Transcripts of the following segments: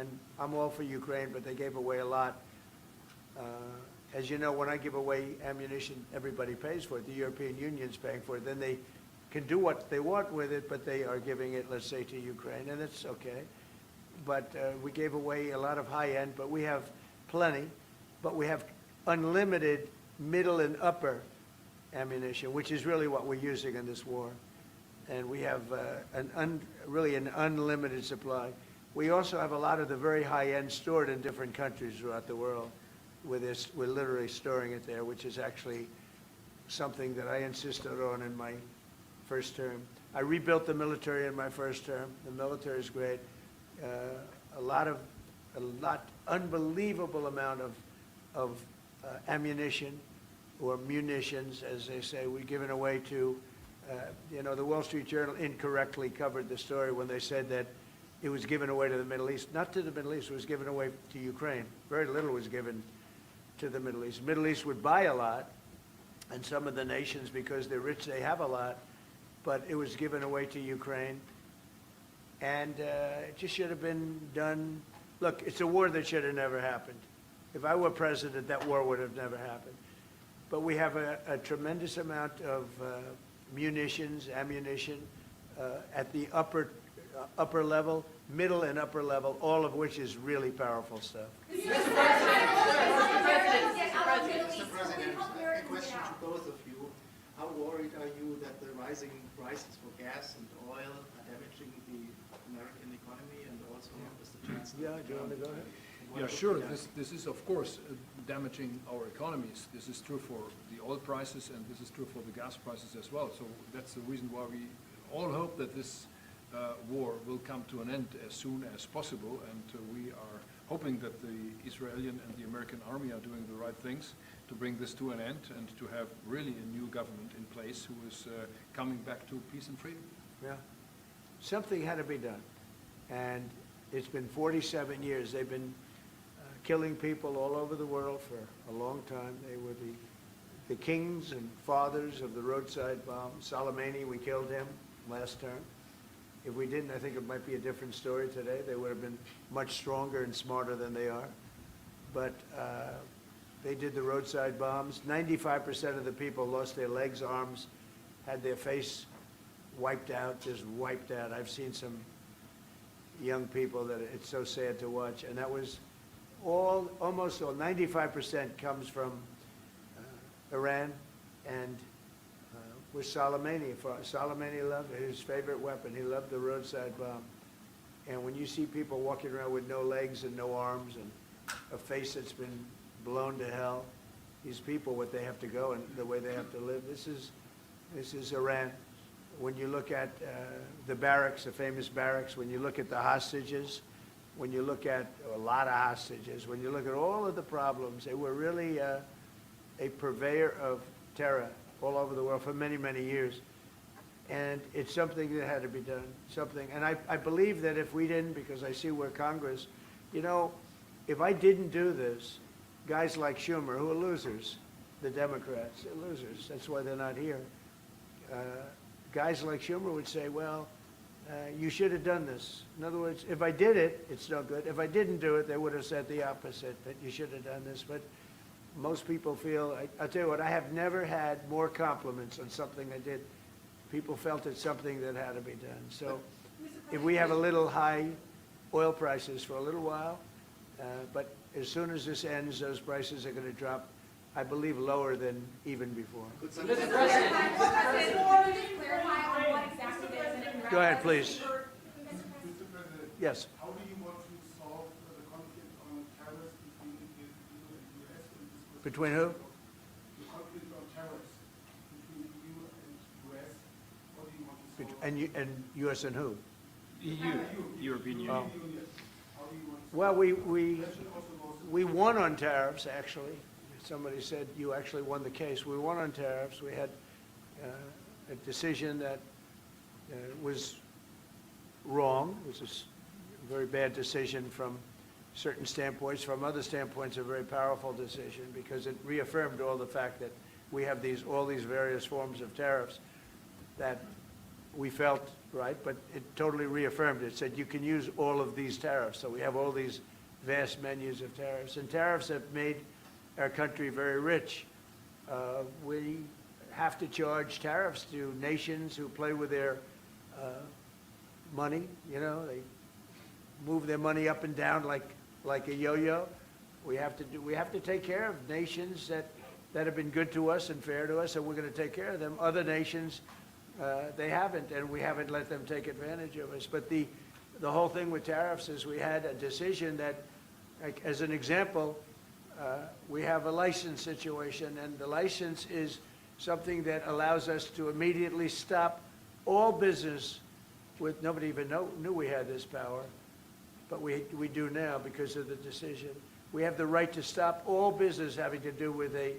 and I'm all for Ukraine, but they gave away a lot. As you know, when I give away ammunition, everybody pays for it. The European Union's paying for it. Then they can do what they want with it, but they are giving it, let's say, to Ukraine, and it's okay. But we gave away a lot of high-end, but we have plenty. But we have unlimited middle and upper ammunition, which is really what we're using in this war. And we have really an unlimited supply. We also have a lot of the very high-end stored in different countries throughout the world. We're literally storing it there, which is actually something that I insisted on in my first term. I rebuilt the military in my first term. The military is great. Unbelievable amount of ammunition, or munitions, as they say, we're giving away to, the Wall Street Journal incorrectly covered the story when they said that it was given away to the Middle East. Not to the Middle East, it was given away to Ukraine. Very little was given to the Middle East. The Middle East would buy a lot, and some of the nations, because they're rich, they have a lot, but it was given away to Ukraine. And it just should have been done. Look, it's a war that should have never happened. If I were president, that war would have never happened. But we have a tremendous amount of munitions, ammunition, at the upper level, middle and upper level, all of which is really powerful stuff. Mr. President, a question to both of you. How worried are you that the rising prices for gas and oil are damaging the American economy, and also as the Chancellor? Yeah, do you want to go ahead? Yeah, sure. This is, of course, damaging our economies. This is true for the oil prices, and this is true for the gas prices as well. So that's the reason why we all hope that this war will come to an end as soon as possible, and we are hoping that the Israeli and the American army are doing the right things to bring this to an end and to have really a new government in place who is coming back to peace and freedom. Yeah. Something had to be done. And it's been 47 years. They've been killing people all over the world for a long time. They were the kings and fathers of the roadside bomb. Soleimani, we killed him last term. If we didn't, I think it might be a different story today. They would have been much stronger and smarter than they are. But they did the roadside bombs. 95% of the people lost their legs, arms, had their face wiped out, just wiped out. I've seen some young people that it's so sad to watch. And that was almost all, 95% comes from Iran, and with Soleimani. Soleimani loved his favorite weapon. He loved the roadside bomb. And when you see people walking around with no legs and no arms and a face that's been blown to hell, these people, what they have to go and the way they have to live, this is Iran. When you look at the barracks, the famous barracks, when you look at the hostages, when you look at a lot of hostages, when you look at all of the problems, they were really a purveyor of terror all over the world for many, many years. And it's something that had to be done, and I believe that if we didn't, because I see where Congress, if I didn't do this, guys like Schumer, who are losers, the Democrats, they're losers, that's why they're not here. Guys like Schumer would say, well, you should have done this. In other words, if I did it, it's no good. If I didn't do it, they would have said the opposite, that you should have done this. But most people feel, I'll tell you what, I have never had more compliments on something I did. People felt it's something that had to be done. So if we have a little high oil prices for a little while, but as soon as this ends, those prices are going to drop, I believe, lower than even before. Mr. Go ahead, please. Mr. President, Yes. how do you want to solve the conflict on tariffs between the EU and the US? Between who? The conflict on tariffs between the EU and US. How do you want to solve And U.S. and who? EU, European Union. Oh. How do you want to Well, solve we won on tariffs, actually. Somebody said you actually won the case. We won on tariffs. We had a decision that was wrong. It was a very bad decision from certain standpoints. From other standpoints, a very powerful decision because it reaffirmed all the fact that we have all these various forms of tariffs that we felt right? But it totally reaffirmed it, said you can use all of these tariffs. So we have all these vast menus of tariffs. And tariffs have made our country very rich. We have to charge tariffs to nations who play with their money. You know, they move their money up and down like a yo-yo. We have to take care of nations that have been good to us and fair to us, and we're going to take care of them. Other nations, they haven't, and we haven't let them take advantage of us. But the whole thing with tariffs is we had a decision that, like, as an example, we have a license situation, and the license is something that allows us to immediately stop all business with, nobody even knew we had this power, but we do now because of the decision. We have the right to stop all business having to do with a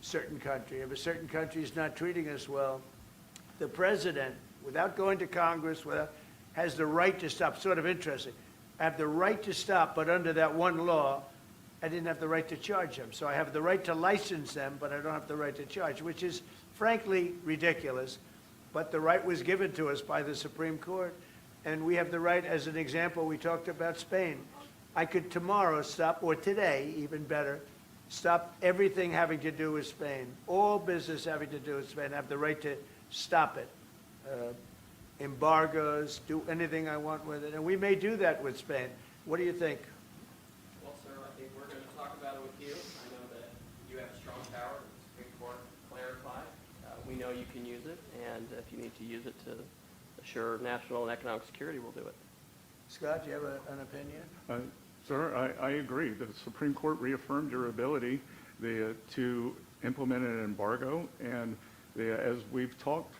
certain country. If a certain country is not treating us well, the president, without going to Congress, has the right to stop. Sort of interesting. I have the right to stop, but under that one law, I didn't have the right to charge them. So I have the right to license them, but I don't have the right to charge, which is frankly ridiculous. But the right was given to us by the Supreme Court. And we have the right, as an example, we talked about Spain. I could tomorrow stop, or today, even better, stop everything having to do with Spain. All business having to do with Spain. I have the right to stop it. Embargoes, do anything I want with it. And we may do that with Spain. What do you think? Well, sir, I think we're going to talk about it with you. I know that you have strong power. The Supreme Court clarified. We know you can use it, and if you need to use it to assure national and economic security, we'll do it. Scott, do you have an opinion? Sir, I agree. The Supreme Court reaffirmed your ability to implement an embargo, and as we've talked,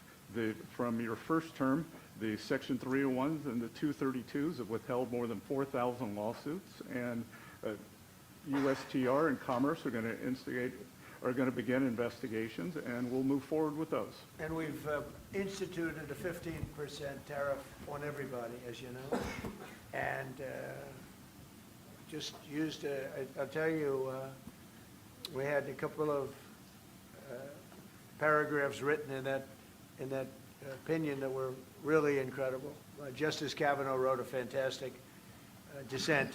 from your first term, the Section 301s and the 232s have withheld more than 4,000 lawsuits, and USTR and Commerce are going to begin investigations, and we'll move forward with those. And we've instituted a 15% tariff on everybody, as you know, and just used, I'll tell you, we had a couple of paragraphs written in that opinion that were really incredible. Justice Kavanaugh wrote a fantastic dissent,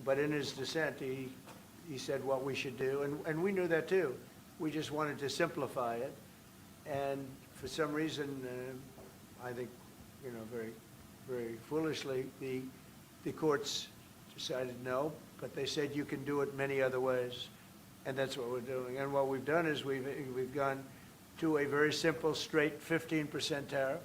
but in his dissent, he said what we should do, and we knew that too. We just wanted to simplify it, and for some reason, I think, you know, very, very foolishly, the courts decided no, but they said you can do it many other ways, and that's what we're doing. And what we've done is we've gone to a very simple, straight 15% tariff.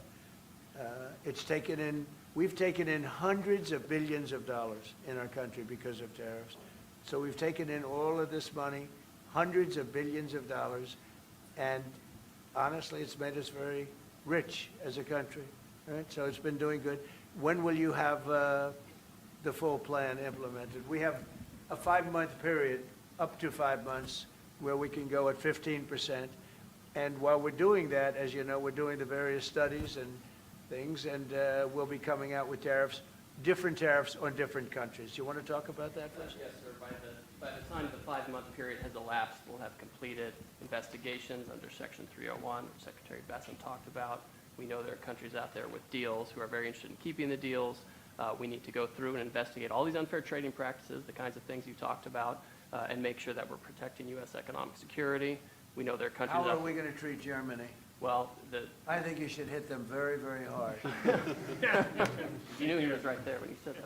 We've taken in hundreds of billions of dollars in our country because of tariffs. So we've taken in all of this money, hundreds of billions of dollars, and honestly, it's made us very rich as a country. Right? So it's been doing good. When will you have the full plan implemented? We have a 5-month period, up to 5 months, where we can go at 15%. And while we're doing that, as you know, we're doing the various studies and things, and we'll be coming out with tariffs, different tariffs on different countries. You want to talk about that first? Yes, sir. By the time the 5-month period has elapsed, we'll have completed investigations under Section 301, which Secretary Besson talked about. We know there are countries out there with deals who are very interested in keeping the deals. We need to go through and investigate all these unfair trading practices, the kinds of things you talked about, and make sure that we're protecting U.S. economic security. We know there are countries How are we going to treat Germany? Well, I think you should hit them very, very hard. you knew he was right there when he said that.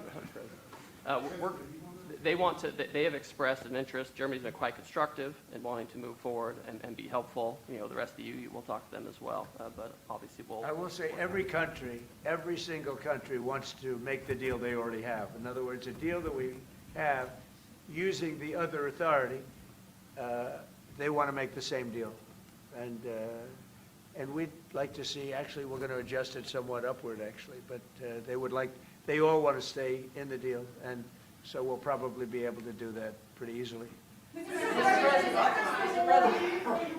They have expressed an interest. Germany's been quite constructive in wanting to move forward and be helpful. You know, the rest of you will talk to them as well. But obviously I will say every country, every single country wants to make the deal they already have. In other words, a deal that we have using the other authority, they want to make the same deal. And we'd like to see, actually, we're going to adjust it somewhat upward, actually, but they all want to stay in the deal, and so we'll probably be able to do that pretty easily. Mr. President,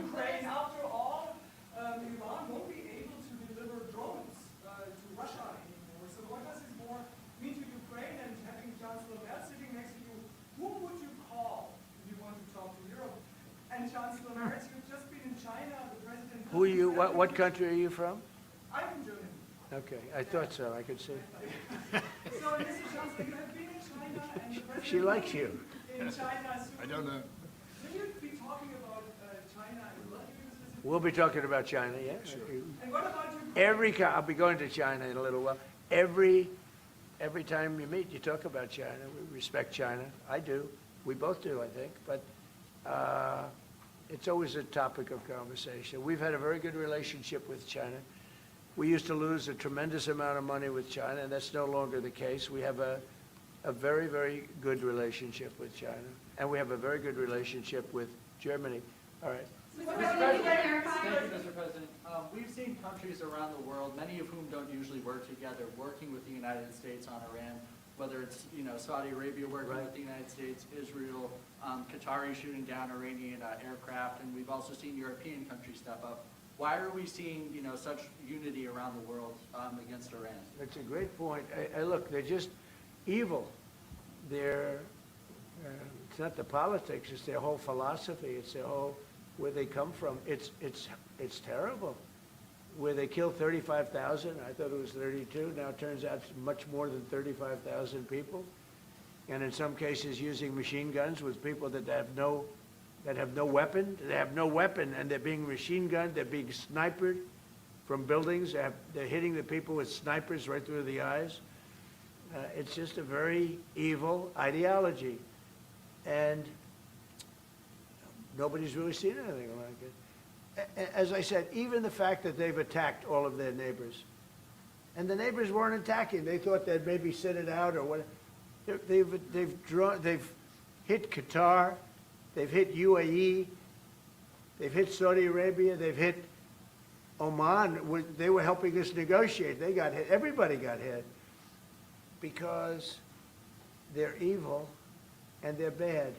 Ukraine, after all, Iran won't be able to deliver drones to Russia anymore. So what does this war mean to Ukraine? And having Chancellor Merz sitting next to you, who would you call if you want to talk to Europe? And Chancellor Merz, you've just been in China. The president. Who are you? What country are you from? I'm from Germany. Okay, I thought so, I could see. So, Mr. Chancellor, you have been in China and the president... She likes you. In China soon. I don't know. Will you be talking about China and what you specifically? We'll be talking about China, yeah? And what about Ukraine? I'll be going to China in a little while. Every time you meet, you talk about China. We respect China. I do. We both do, I think. But it's always a topic of conversation. We've had a very good relationship with China. We used to lose a tremendous amount of money with China, and that's no longer the case. We have a very, very good relationship with China, and we have a very good relationship with Germany. All right. Thank you, Mr. President. We've seen countries around the world, many of whom don't usually work together, working with the United States on Iran, whether it's, Saudi Arabia working with the United States, Israel, Qatari shooting down Iranian aircraft, and we've also seen European countries step up. Why are we seeing, such unity around the world against Iran? That's a great point. Look, they're just evil. They're, it's not the politics, it's their whole philosophy, it's their whole, where they come from. It's terrible. Where they killed 35,000, I thought it was 32, now it turns out it's much more than 35,000 people. And in some cases using machine guns with people that have no weapon. They have no weapon, and they're being machine gunned, they're being sniped from buildings, they're hitting the people with snipers right through the eyes. It's just a very evil ideology. And nobody's really seen anything like it. As I said, even the fact that they've attacked all of their neighbors, and the neighbors weren't attacking. They thought they'd maybe sit it out or what. They've hit Qatar, they've hit UAE, they've hit Saudi Arabia, they've hit Oman. They were helping us negotiate. They got hit. Everybody got hit because they're evil and they're bad.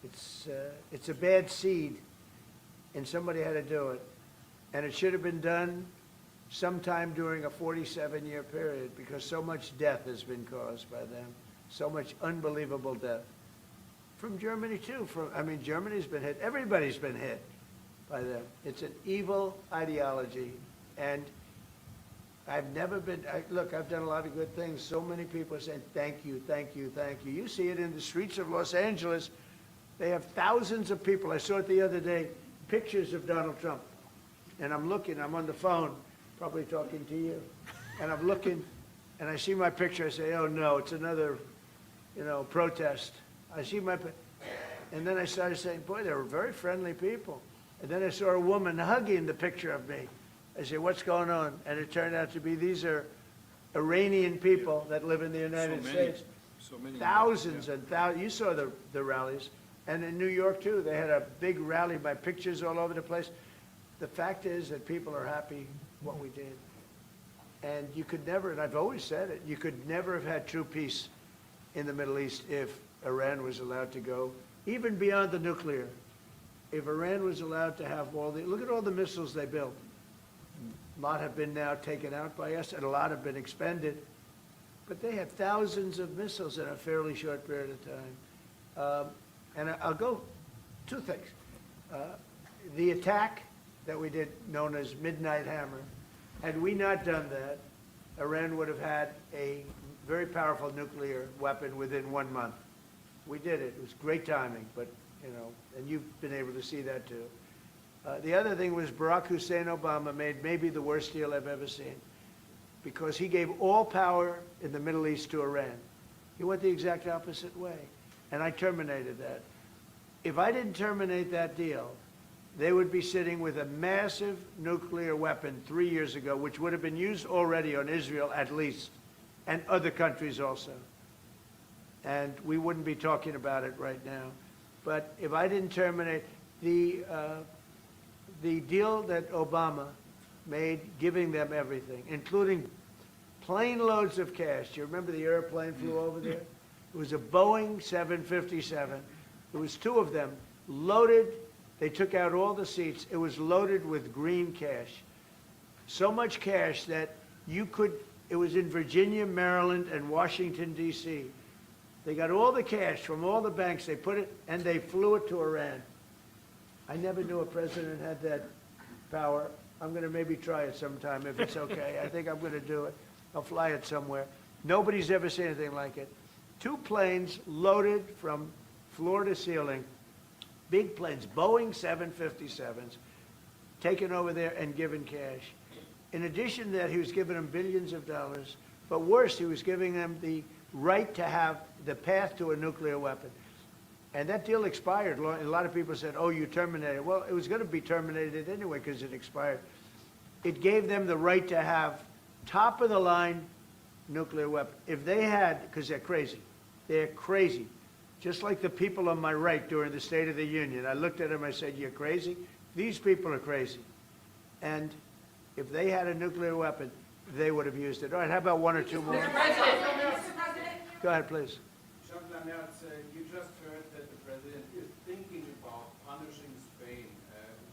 It's a bad seed, and somebody had to do it. And it should have been done sometime during a 47-year period because so much death has been caused by them, so much unbelievable death. From Germany, too. Germany's been hit. Everybody's been hit by them. It's an evil ideology, and I've never been, look, I've done a lot of good things. So many people are saying, thank you, thank you, thank you. You see it in the streets of Los Angeles. They have thousands of people. I saw it the other day, pictures of Donald Trump. And I'm looking, I'm on the phone, probably talking to you. And I'm looking, and I see my picture. I say, oh, no, it's another, protest. I see my, and then I started saying, boy, they were very friendly people. And then I saw a woman hugging the picture of me. I said, what's going on? And it turned out to be these are Iranian people that live in the United States. So many. Thousands and thousands. You saw the rallies. And in New York, too, they had a big rally, my pictures all over the place. The fact is that people are happy what we did. And you could never, and I've always said it, you could never have had true peace in the Middle East if Iran was allowed to go, even beyond the nuclear. If Iran was allowed to have look at all the missiles they built. A lot have been now taken out by us, and a lot have been expended. But they had thousands of missiles in a fairly short period of time. And I'll go, two things. The attack that we did, known as Midnight Hammer, had we not done that, Iran would have had a very powerful nuclear weapon within 1 month. We did it. It was great timing, but, and you've been able to see that too. The other thing was Barack Hussein Obama made maybe the worst deal I've ever seen because he gave all power in the Middle East to Iran. He went the exact opposite way. And I terminated that. If I didn't terminate that deal, they would be sitting with a massive nuclear weapon 3 years ago, which would have been used already on Israel at least, and other countries also. And we wouldn't be talking about it right now. But if I didn't terminate the deal that Obama made, giving them everything, including plane loads of cash. Do you remember the airplane flew over there? It was a Boeing 757. There was 2 of them, loaded. They took out all the seats. It was loaded with green cash. So much cash that it was in Virginia, Maryland, and Washington, D.C. They got all the cash from all the banks. They put it, and they flew it to Iran. I never knew a president had that power. I'm going to maybe try it sometime if it's okay. I think I'm going to do it. I'll fly it somewhere. Nobody's ever seen anything like it. 2 planes loaded from floor to ceiling, big planes, Boeing 757s, taken over there and given cash. In addition to that, he was giving them billions of dollars. But worse, he was giving them the right to have the path to a nuclear weapon. And that deal expired. A lot of people said, oh, you terminated it. Well, it was going to be terminated anyway because it expired. It gave them the right to have top-of-the-line nuclear weapon. If they had, because they're crazy, just like the people on my right during the State of the Union. I looked at them, I said, you're crazy? These people are crazy. And if they had a nuclear weapon, they would have used it. All right, how about 1 or 2 more? Mr. President. Go ahead, please. Chancellor Merz, you just heard that the president is thinking about punishing Spain.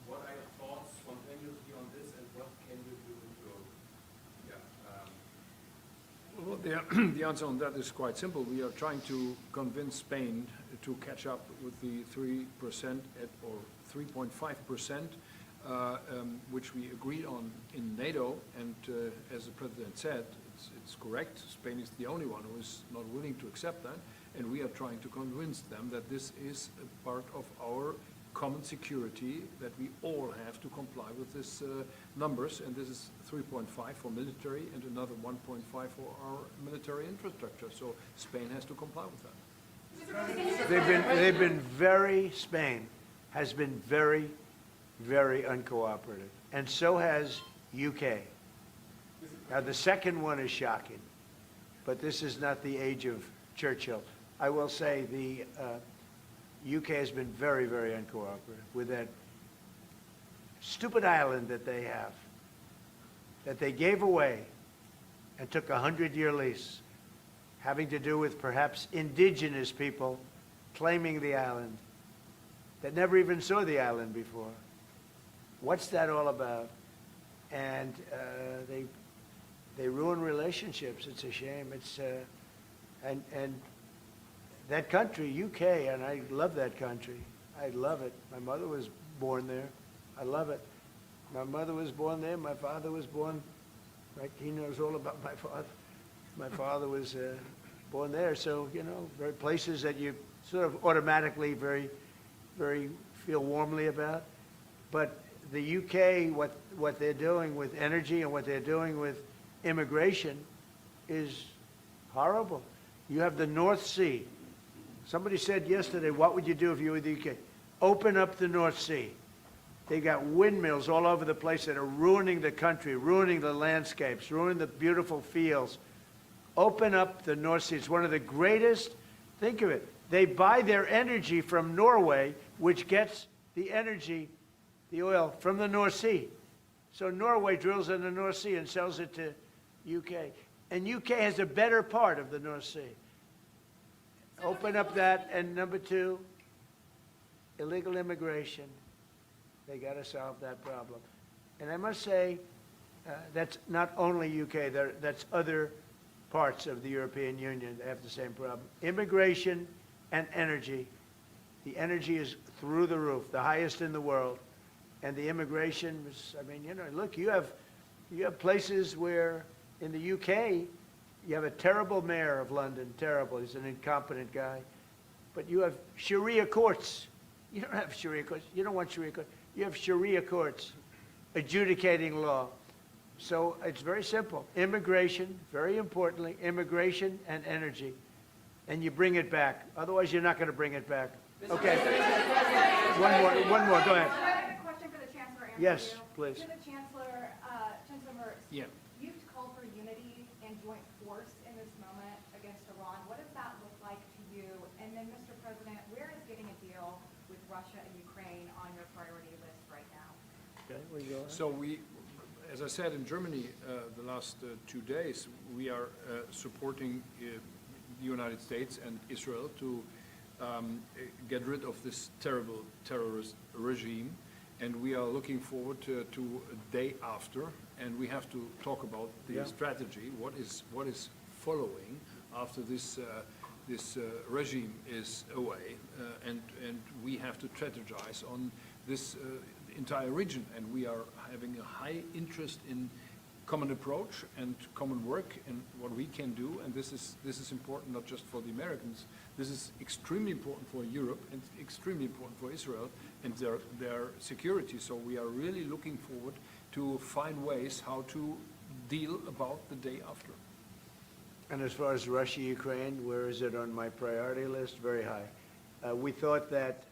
What are your thoughts spontaneously on this, and what can you do to, Well, the answer on that is quite simple. We are trying to convince Spain to catch up with the 3% or 3.5%, which we agreed on in NATO. And as the president said, it's correct. Spain is the only one who is not willing to accept that. And we are trying to convince them that this is a part of our common security, that we all have to comply with these numbers, and this is 3.5 for military and another 1.5 for our military infrastructure. So Spain has to comply with that. Spain has been very, very uncooperative, and so has UK. Now, the second one is shocking, but this is not the age of Churchill. I will say the UK has been very, very uncooperative with that stupid island that they have, that they gave away and took a 100-year lease, having to do with perhaps indigenous people claiming the island that never even saw the island before. What's that all about? And they ruin relationships. It's a shame. It's and that country, UK, and I love that country. I love it. My mother was born there. I love it. My mother was born there. My father was born, right? He knows all about my father. My father was born there. So, you know, very places that you sort of automatically very feel warmly about. But the UK, what they're doing with energy and what they're doing with immigration is horrible. You have the North Sea. Somebody said yesterday, what would you do if you were the UK? Open up the North Sea. They got windmills all over the place that are ruining the country, ruining the landscapes, ruining the beautiful fields. Open up the North Sea. It's one of the greatest, think of it, they buy their energy from Norway, which gets the energy, the oil, from the North Sea. So Norway drills in the North Sea and sells it to UK. And UK has a better part of the North Sea. Open up that. And number 2, illegal immigration. They got to solve that problem. And I must say, that's not only UK, that's other parts of the European Union that have the same problem. Immigration and energy. The energy is through the roof, the highest in the world. And the immigration was, I mean, you know, look, you have places where in the UK, you have a terrible mayor of London, terrible, he's an incompetent guy. But you have Sharia courts. You don't have Sharia courts. You don't want Sharia courts. You have Sharia courts adjudicating law. So it's very simple. Immigration, very importantly, immigration and energy. And you bring it back. Otherwise, you're not going to bring it back. Okay. One more. Go ahead. I have a question for the Chancellor. Yes, please. To the Chancellor, Chancellor Merz. Yeah. You've called for unity and joint force in this moment against Iran. What does that look like to you? And then, Mr. President, where is getting a deal with Russia and Ukraine on your priority list right now? Okay, where you going? So we, as I said, in Germany the last 2 days, we are supporting the United States and Israel to get rid of this terrible terrorist regime. And we are looking forward to a day after, and we have to talk about the strategy, what is following after this regime is away, and we have to strategize on this entire region, and we are having a high interest in common approach and common work and what we can do, and this is important not just for the Americans. This is extremely important for Europe and extremely important for Israel and their security. So we are really looking forward to find ways how to deal about the day after. And as far as Russia, Ukraine, where is it on my priority list? Very high. We thought that,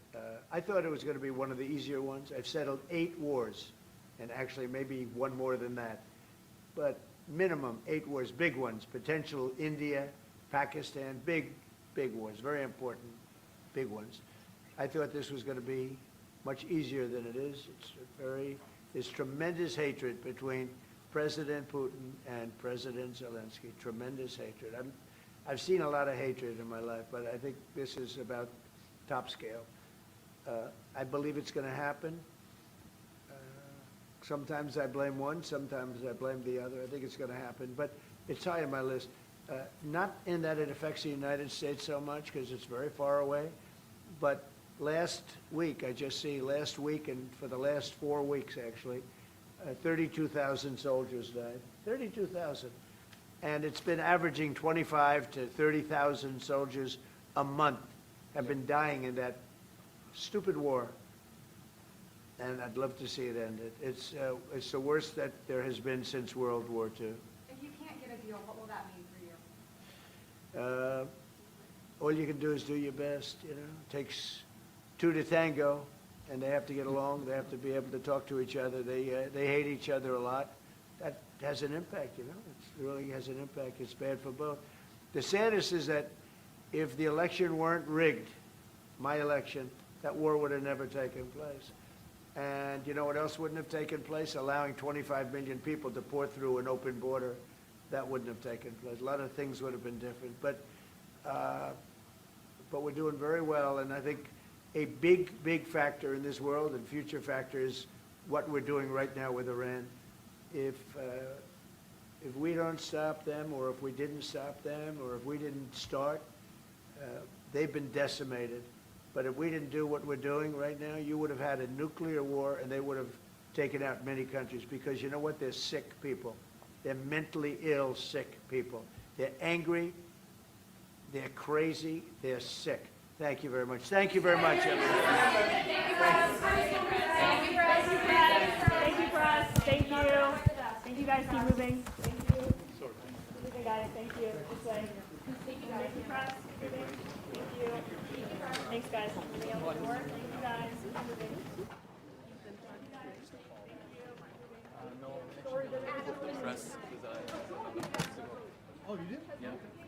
I thought it was going to be one of the easier ones. I've settled 8 wars, and actually maybe one more than that. But minimum 8 wars, big ones, potential India, Pakistan, big wars, very important, big ones. I thought this was going to be much easier than it is. There's tremendous hatred between President Putin and President Zelensky, tremendous hatred. I've seen a lot of hatred in my life, but I think this is about top scale. I believe it's going to happen. Sometimes I blame one, sometimes I blame the other. I think it's going to happen, but it's high on my list. Not in that it affects the United States so much, because it's very far away, but last week, last week and for the last 4 weeks actually, 32,000 soldiers died. 32,000. And it's been averaging 25 to 30,000 soldiers a month have been dying in that stupid war. And I'd love to see it ended. It's the worst that there has been since World War II. If you can't get a deal, what will that mean for you? All you can do is do your best, you know. It takes 2 to tango, and they have to get along. They have to be able to talk to each other. They hate each other a lot. That has an impact, you know. It really has an impact. It's bad for both. The saddest is that if the election weren't rigged, my election, that war would have never taken place. And you know what else wouldn't have taken place? Allowing 25 million people to pour through an open border. That wouldn't have taken place. A lot of things would have been different. But we're doing very well, and I think a big factor in this world and future factor is what we're doing right now with Iran. If we don't stop them, or if we didn't stop them, or if we didn't start, they've been decimated. But if we didn't do what we're doing right now, you would have had a nuclear war, and they would have taken out many countries, because you know what? They're sick people. They're mentally ill, sick people. They're angry, they're crazy, they're sick. Thank you very much. Thank you very much, everyone. Thank you for us. Thank you. Thank you guys. Keep moving. Thank you. I got it. Thank you. This way. Thank you for us. Keep moving. Thank you. Thanks, guys. Moving out the door. Thank you guys. Keep moving. Press, because Oh, you did? yeah.